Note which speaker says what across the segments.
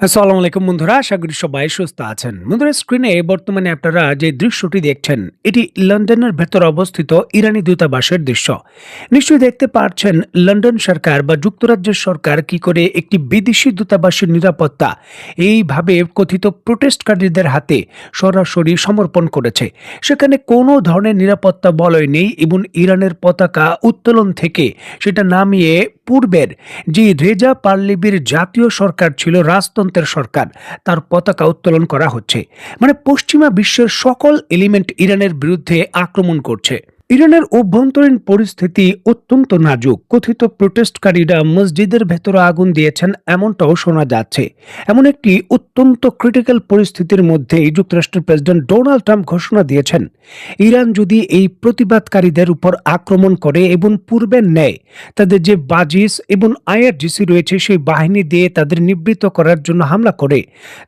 Speaker 1: আসসালামু আলাইকুম বন্ধুরা, আশা করি সবাই সুস্থ আছেন। বন্ধুরা, স্ক্রিনে বর্তমানে আপনারা যে দৃশ্যটি দেখছেন, এটি লন্ডনের ভেতর অবস্থিত ইরানি দূতাবাসের দৃশ্য। নিশ্চয়ই দেখতে পাচ্ছেন লন্ডন সরকার বা যুক্তরাজ্যের সরকার কি করে একটি বিদেশি দূতাবাসের নিরাপত্তা এইভাবে কথিত প্রোটেস্টকারীদের হাতে সরাসরি সমর্পণ করেছে। সেখানে কোনো ধরনের নিরাপত্তা বলয় নেই এবং ইরানের পতাকা উত্তোলন থেকে সেটা নামিয়ে পূর্বের যে রেজা পাহলেভির জাতীয় সরকার ছিল, রাজতন্ত্রের সরকার, তার পতাকা উত্তোলন করা হচ্ছে। মানে পশ্চিমা বিশ্বের সকল এলিমেন্ট ইরানের বিরুদ্ধে আক্রমণ করছে। ইরানের অভ্যন্তরীণ পরিস্থিতি অত্যন্ত নাজুক। কথিত প্রোটেস্টকারীরা মসজিদের ভেতরে আগুন দিয়েছেন এমনটাও শোনা যাচ্ছে। এমন একটি অত্যন্ত ক্রিটিক্যাল পরিস্থিতির মধ্যেই যুক্তরাষ্ট্রের প্রেসিডেন্ট ডোনাল্ড ট্রাম্প ঘোষণা দিয়েছেন, ইরান যদি এই প্রতিবাদকারীদের উপর আক্রমণ করে এবং পূর্বের ন্যায় তাদের যে বাজিস এবং আইআরজিসি রয়েছে সেই বাহিনী দিয়ে তাদের নিবৃত্ত করার জন্য হামলা করে,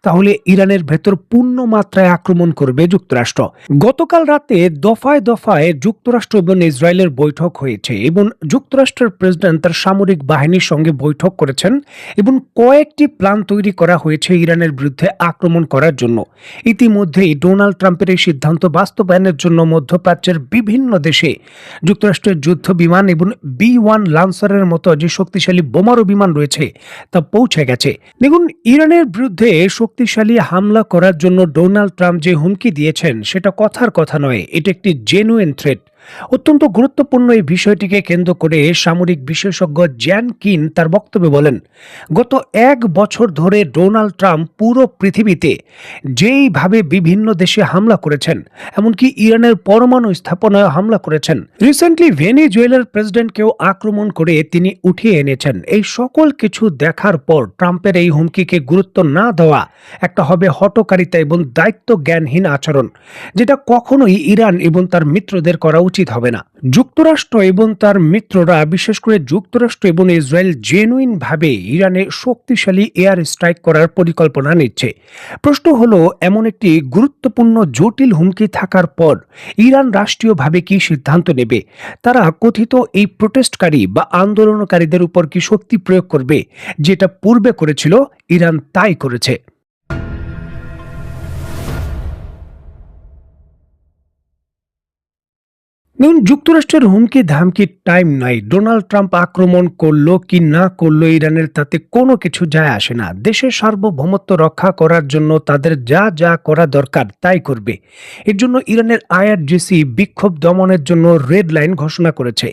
Speaker 1: তাহলে ইরানের ভেতর পূর্ণ মাত্রায় আক্রমণ করবে যুক্তরাষ্ট্র। গতকাল রাতে দফায় দফায় যুক্তরাষ্ট্র এবং ইসরায়েলের বৈঠক হয়েছে এবং যুক্তরাষ্ট্রের প্রেসিডেন্ট তার সামরিক বাহিনীর সঙ্গে বৈঠক করেছেন এবং কয়েকটি প্ল্যান তৈরি করা হয়েছে ইরানের বিরুদ্ধে আক্রমণ করার জন্য। ইতিমধ্যেই ডোনাল্ড ট্রাম্পের এই সিদ্ধান্ত বাস্তবায়নের জন্য মধ্যপ্রাচ্যের বিভিন্ন দেশে যুক্তরাষ্ট্রের যুদ্ধ বিমান এবং B-1 লান্সারের মতো যে শক্তিশালী বোমারু বিমান রয়েছে তা পৌঁছে গেছে। দেখুন, ইরানের বিরুদ্ধে শক্তিশালী হামলা করার জন্য ডোনাল্ড ট্রাম্প যে হুমকি দিয়েছেন সেটা কথার কথা নয়, এটা একটি জেনুইন থ্রেট। অত্যন্ত গুরুত্বপূর্ণ এই বিষয়টিকে কেন্দ্র করে সামরিক বিশেষজ্ঞ জ্যান কিন তার বক্তব্যে বলেন, গত 1 বছর ধরে ডোনাল্ড ট্রাম্প পুরো পৃথিবীতে যেইভাবে বিভিন্ন দেশে হামলা করেছেন, এমনকি ইরানের পরমাণু স্থাপনায় হামলা করেছেন, রিসেন্টলি ভেনেজুয়েলার প্রেসিডেন্টকেও আক্রমণ করে তিনি উঠিয়ে এনেছেন। এই সকল কিছু দেখার পর ট্রাম্পের এই হুমকিকে গুরুত্ব না দেওয়া একটা হবে হঠকারিতা এবং দায়িত্ব জ্ঞানহীন আচরণ, যেটা কখনোই ইরান এবং তার মিত্রদের করা উচিত হবে না। যুক্তরাষ্ট্র এবং তার মিত্ররা, বিশেষ করে যুক্তরাষ্ট্র এবং ইসরায়েল, জেনুইন ভাবে ইরানে শক্তিশালী এয়ার স্ট্রাইক করার পরিকল্পনা নিচ্ছে। প্রশ্ন হলো, এমন একটি গুরুত্বপূর্ণ জটিল হুমকি থাকার পর ইরান রাষ্ট্রীয়ভাবে কি সিদ্ধান্ত নেবে? তারা কথিত এই প্রোটেস্টকারী বা আন্দোলনকারীদের উপর কি শক্তি প্রয়োগ করবে? যেটা পূর্বে করেছিল, ইরান তাই করেছে। যুক্তরাষ্ট্রের হুমকি ধামকির টাইম নাই। ডোনাল্ড ট্রাম্প আক্রমণ করলো কি না করলো ইরানের তাতে কোনো কিছু যায় আসে না। দেশের সার্বভৌমত্ব রক্ষা করার জন্য তাদের যা যা করা দরকার তাই করবে। এর জন্য ইরানের আইআরজিসি বিক্ষোভ দমনের জন্য রেড লাইন ঘোষণা করেছে।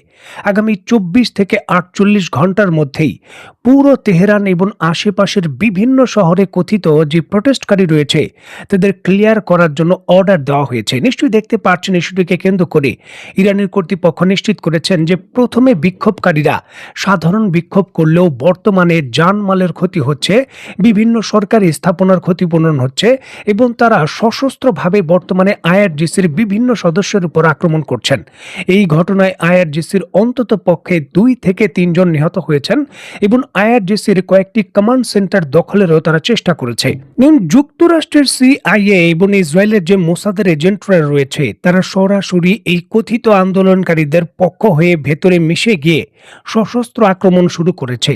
Speaker 1: আগামী 24 থেকে 48 ঘন্টার মধ্যেই পুরো তেহরান এবং আশেপাশের বিভিন্ন শহরে কথিত যে প্রোটেস্টকারী রয়েছে তাদের ক্লিয়ার করার জন্য অর্ডার দেওয়া হয়েছে। নিশ্চয়ই দেখতে পাচ্ছেন, ইস্যুটিকে কেন্দ্র করে ইরানের কর্তৃপক্ষ নিশ্চিত করেছেন যে প্রথমে বিক্ষোভকারীরা সাধারণ বিক্ষোভ করলেও বর্তমানে জানমালের ক্ষতি হচ্ছে, বিভিন্ন সরকারি স্থাপনার ক্ষতিপূরণ হচ্ছে এবং তারা সশস্ত্রভাবে বর্তমানে আইআরজিসির বিভিন্ন সদস্যের উপর আক্রমণ করছেন। এই ঘটনায় আইআরজিসির অন্তত পক্ষে 2 থেকে 3 জন নিহত হয়েছেন এবং আইআরজিসির কয়েকটি কমান্ড সেন্টার দখলেরও তারা চেষ্টা করেছে। যুক্তরাষ্ট্রের CIA এবং ইসরায়েলের যে মোসাদের এজেন্টরা রয়েছে তারা সরাসরি এই কথিত আন্দোলনকারীদের পক্ষ হয়ে ভেতরে মিশে গিয়ে সশস্ত্র আক্রমণ শুরু করেছে।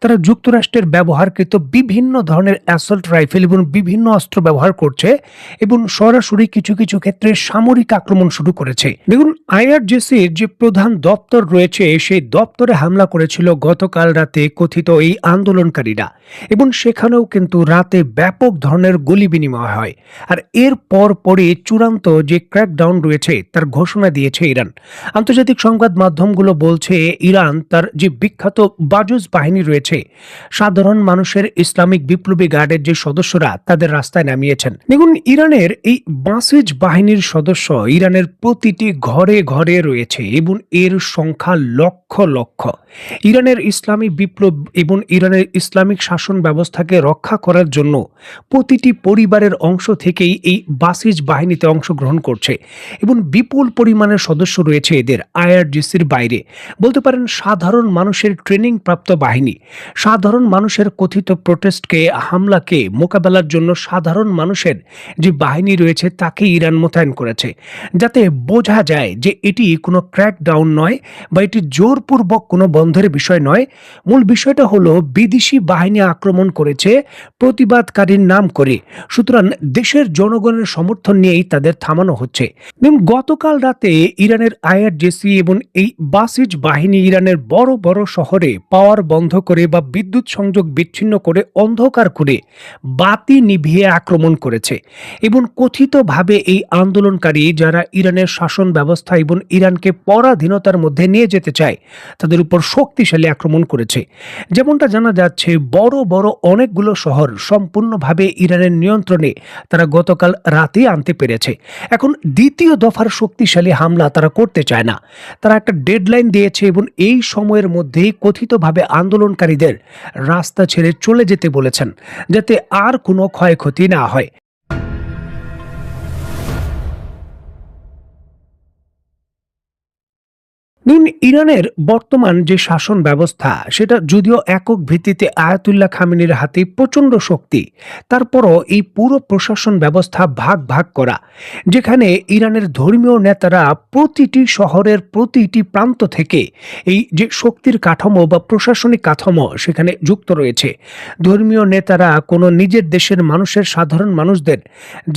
Speaker 1: তারা যুক্তরাষ্ট্রের ব্যবহারকৃত বিভিন্ন ধরনের অ্যাসল্ট রাইফেল এবং বিভিন্ন অস্ত্র ব্যবহার করছে এবং সরাসরি কিছু কিছু ক্ষেত্রে সামরিক আক্রমণ শুরু করেছে। দেখুন, আইআরজিসির যে প্রধান দপ্তর রয়েছে সেই দপ্তরে হামলা করেছিল গতকাল রাতে কথিত এই আন্দোলনকারীরা এবং সেখানেও কিন্তু রাতে ব্যাপক ধরনের গুলি বিনিময় হয়। আর এর পরই চূড়ান্ত যে ক্র্যাকডাউন রয়েছে তার ঘোষণা দিয়েছে ইরান। আন্তর্জাতিক সংবাদ মাধ্যমগুলো বলছে ইরান তার যে বিখ্যাত বাজুস বাহিনী রয়েছে, সাধারণ মানুষের ইসলামিক বিপ্লবী গার্ডের যে সদস্যরা, তাদের রাস্তায় নামিয়েছেন। দেখুন, ইরানের এই বাসিজ বাহিনীর সদস্য ইরানের প্রতিটি ঘরে ঘরে রয়েছে এবং এর সংখ্যা লক্ষ লক্ষ। ইরানের ইসলামী বিপ্লব এবং ইরানের ইসলামিক শাসন ব্যবস্থাকে রক্ষা করার জন্য প্রতিটি পরিবারের অংশ থেকেই এই বাসিজ বাহিনীতে অংশগ্রহণ করছে এবং বিপুল পরিমাণের সদস্য রয়েছে এদের আইআরজিসির বাইরে। বলতে পারেন সাধারণ মানুষের ট্রেনিং প্রাপ্ত বাহিনী। সাধারণ মানুষের কথিত প্রোটেস্টকে, হামলাকে মোকাবেলার জন্য সাধারণ মানুষের যে বাহিনী রয়েছে তাকে ইরান মোতায়েন করেছে, যাতে বোঝা যায় যে এটি কোনো ক্র্যাকডাউন নয় বা এটি জোরপূর্বক কোনো বন্ধের বিষয় নয়। মূল বিষয়টা হলো বিদেশি বাহিনী আক্রমণ করেছে প্রতিবাদকারীর নাম করে, সুতরাং দেশের জনগণের সমর্থন নিয়েই তাদের থামানো হচ্ছে। গতকাল রাতে ইরানের আইআরজিসি এবং এই বাসিজ বাহিনী ইরানের বড় বড় শহরে পাওয়ার বন্ধ করে বা বিদ্যুৎ সংযোগ বিচ্ছিন্ন করে, অন্ধকার করে, বাতি নিভিয়ে আক্রমণ করেছে এবং কথিতভাবে এই আন্দোলনকারী যারা ইরানের শাসন ব্যবস্থা এবং ইরানকে পরাধীনতার মধ্যে নিয়ে যেতে চায় তাদের উপর শক্তিশালী আক্রমণ করেছে। যেমনটা জানা যাচ্ছে, বড় বড় অনেকগুলো শহর সম্পূর্ণভাবে ইরানের নিয়ন্ত্রণে তারা গতকাল রাতে আনতে পেরেছে। এখন দ্বিতীয় দফার শক্তিশালী হামলা তারা করতে চায় না। তারা একটা ডেডলাইন দিয়েছে এবং এই সময়ের মধ্যেই কথিতভাবে আন্দোলনকারীদের রাস্তা ছেড়ে চলে যেতে বলেছেন, যাতে আর কোনো ক্ষয়ক্ষতি না হয়। ইরানের বর্তমান যে শাসন ব্যবস্থা সেটা যদিও একক ভিত্তিতে আয়াতুল্লাহ খামেনির হাতে প্রচণ্ড শক্তি, তারপরও এই পুরো প্রশাসন ব্যবস্থা ভাগ ভাগ করা, যেখানে ইরানের ধর্মীয় নেতারা প্রতিটি শহরের প্রতিটি প্রান্ত থেকে এই যে শক্তির কাঠামো বা প্রশাসনিক কাঠামো সেখানে যুক্ত রয়েছে। ধর্মীয় নেতারা কোনো নিজের দেশের মানুষের, সাধারণ মানুষদের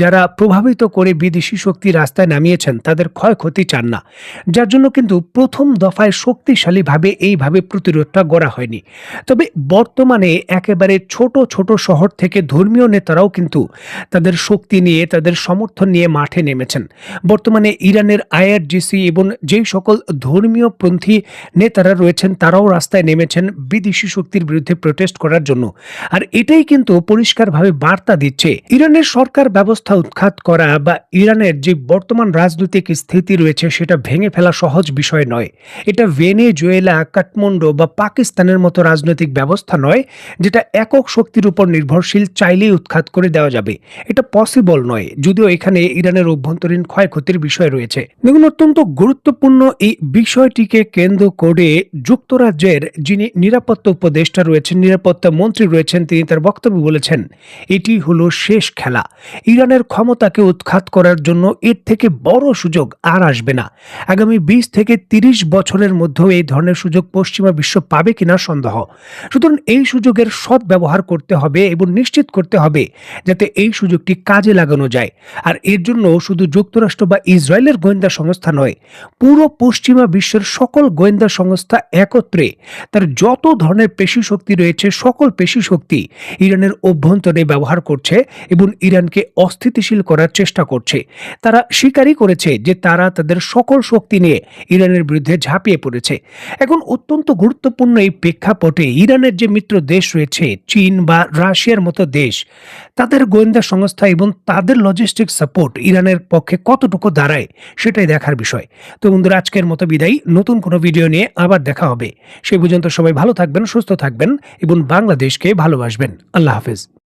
Speaker 1: যারা প্রভাবিত করে বিদেশি শক্তি রাস্তায় নামিয়েছেন তাদের ক্ষয়ক্ষতি চান না, যার জন্য কিন্তু প্রথম দফায় শক্তিশালীভাবে এইভাবে প্রতিরোধটা গড়া হয়নি। তবে বর্তমানে একেবারে ছোট ছোট শহর থেকে ধর্মীয় নেতারাও কিন্তু তাদের শক্তি নিয়ে, তাদের সমর্থন নিয়ে মাঠে নেমেছেন। বর্তমানে ইরানের আইআরজিসি এবং যেই সকল ধর্মীয় পন্থী নেতারা রয়েছেন তারাও রাস্তায় নেমেছেন বিদেশি শক্তির বিরুদ্ধে প্রোটেস্ট করার জন্য। আর এটাই কিন্তু পরিষ্কারভাবে বার্তা দিচ্ছে ইরানের সরকার ব্যবস্থা উৎখাত করা বা ইরানের যে বর্তমান রাজনৈতিক স্থিতি রয়েছে সেটা ভেঙে ফেলা সহজ বিষয় নয়। এটা ভেনেজুয়েলা, কাঠমান্ডু বা পাকিস্তানের মতো রাজনৈতিক ব্যবস্থা নয় যেটা একক শক্তির উপর নির্ভরশীল, চাইলেই উৎখাত করে দেওয়া যাবে। এটা পসিবল নয়, যদিও এখানে ইরানের অভ্যন্তরীণ ক্ষয়ক্ষতির বিষয় রয়েছে। দেখুন, অত্যন্ত গুরুত্বপূর্ণ এই বিষয়টিকে কেন্দ্র করে যুক্তরাজ্যের যিনি নিরাপত্তা উপদেষ্টা রয়েছেন, নিরাপত্তা মন্ত্রী রয়েছেন, তিনি তার বক্তব্যে বলেছেন এটি হলো শেষ খেলা। ইরানের ক্ষমতাকে উৎখাত করার জন্য এর থেকে বড় সুযোগ আর আসবে না। আগামী 20 থেকে 30 বছরের মধ্যেও এই ধরনের সুযোগ পশ্চিমা বিশ্ব পাবে কিনা সন্দেহ। সুতরাং এই সুযোগের সৎ ব্যবহার করতে হবে এবং নিশ্চিত করতে হবে যাতে এই সুযোগটি কাজে লাগানো যায়। আর এর জন্য শুধু যুক্তরাষ্ট্র বা ইসরায়েলের গোয়েন্দা সংস্থা নয়, পুরো পশ্চিমা বিশ্বের সকল গোয়েন্দা সংস্থা একত্রে তার যত ধরনের পেশি শক্তি রয়েছে সকল পেশি শক্তি ইরানের অভ্যন্তরে ব্যবহার করছে এবং ইরানকে অস্থিতিশীল করার চেষ্টা করছে। তারা স্বীকারই করেছে যে তারা তাদের সকল শক্তি নিয়ে ইরানের বিরুদ্ধে ঝাঁপিয়ে পড়েছে। এখন অত্যন্ত গুরুত্বপূর্ণ এই প্রেক্ষাপটে ইরানের যে মিত্র দেশ রয়েছে, চীন বা রাশিয়ার মতো দেশ, তাদের গোয়েন্দা সংস্থা এবং তাদের লজিস্টিক সাপোর্ট ইরানের পক্ষে কতটুকু দাঁড়ায় সেটাই দেখার বিষয়। তো বন্ধুরা, আজকের মতো বিদায়। নতুন কোনো ভিডিও নিয়ে আবার দেখা হবে। সেই পর্যন্ত সবাই ভালো থাকবেন, সুস্থ থাকবেন এবং বাংলাদেশকে ভালোবাসবেন। আল্লাহ হাফেজ।